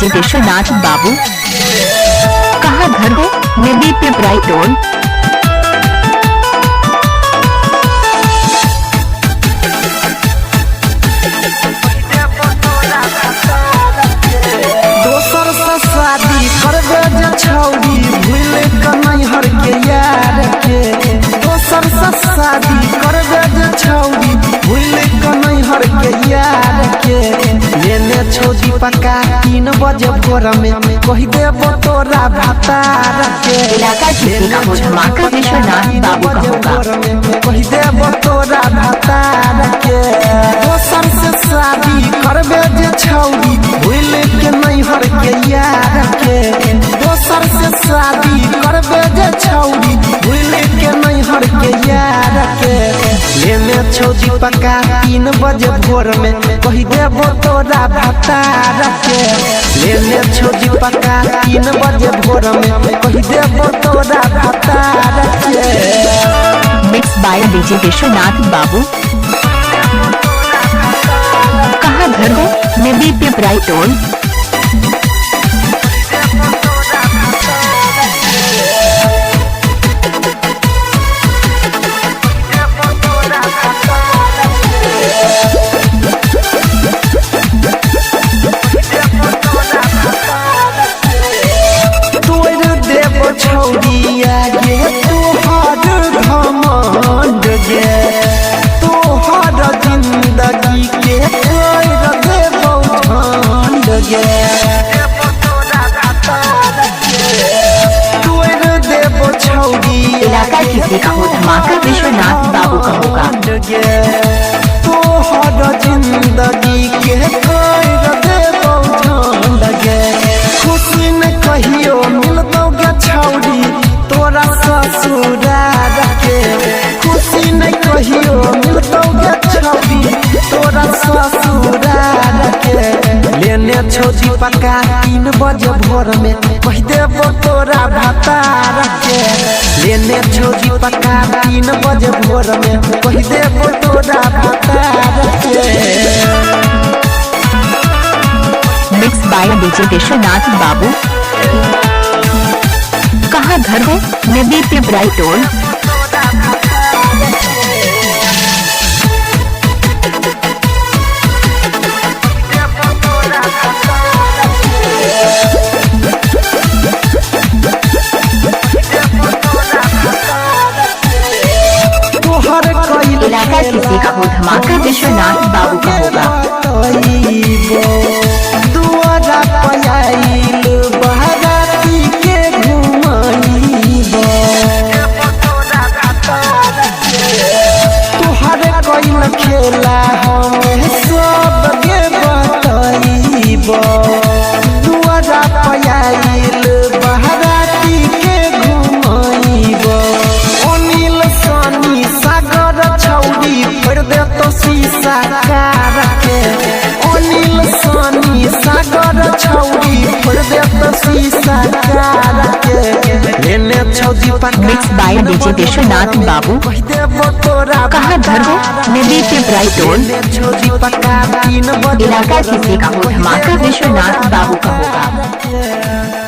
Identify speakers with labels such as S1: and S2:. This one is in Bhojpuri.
S1: डीजे विश्वनाथ बाबू। कहाँ घर हो? नदी पे ब्राइट रोड।
S2: दोसर से शादी करबे जे छौरी भूल के नैहर के यार के। दोसर से शादी करबे जे छौरी भूल के नैहर के यार के। लेने छोजी पक्का 3 बजे भोर में कह देबो तोरा भतार के।
S1: इलाका किसी का हो धमाका विश्वनाथ बाबू का होगा।
S2: कह देबो तोरा भतार के। दोसर से शादी करबे जे छौरी भूल के नैहर के यार के। दोसर से शादी करबे जे छौरी भूल के नैहर के यार के। लेने छौजी पक्का 3 बजे भोर में कह देबो तोरा भतार के। लेने छौजी पक्का 3 बजे भोर में कह देबो तोरा भतार के।
S1: मिक्स बाय डीजे विश्वनाथ बाबू। कहाँ घर हो? नदी पे ब्राइट रोड।
S2: छौरी आगे तोहर घमंड गे। तोहर जिंदगी के तोड़ देबो झंड गे। तोड़ देबो छौरी
S1: इलाका किसी का हो धमाका विश्वनाथ बाबू का होगा।
S2: तोहर जिंदगी के तोड़ देबो झंड गे। खुशी न कहियो मिलतो गे छौरी तोरा ससुरार के। खुशी न कहियो मिलतो गे छौरी तोरा ससुरार के। लेने छौजी पक्का 3 बजे भोर में कह देबो तोरा भतार के। लेने छौजी पक्का 3 बजे भोर में कह देबो तोरा भतार के।
S1: मिक्स बाय डीजे विश्वनाथ बाबू। कहाँ घर हो? नदी पे ब्राइट रोड। इलाका किसी का हो धमाका विश्वनाथ बाबू का होगा।
S2: दुआरा पयाइल बहराती के घुमाइबो। तोहर कइल खेला हमें सब के बताइबो। दुआरा पयाइल बहराती के घुमाइबो। अनिल सनी सागर छौरी फोड़ दे तो शीशा कार के। अनिल सनी सागर छौरी फोड़ दे तो शीशा कार के। लेने छौजी पक्का
S1: मिक्स बाय डीजे विश्वनाथ बाबू।
S2: कह देबो तोरा
S1: कहाँ घर हो? नदी पे ब्राइट रोड।
S2: लेने छौजी पक्का 3 बजे
S1: इलाका किसी का हो धमाका विश्वनाथ बाबू का होगा।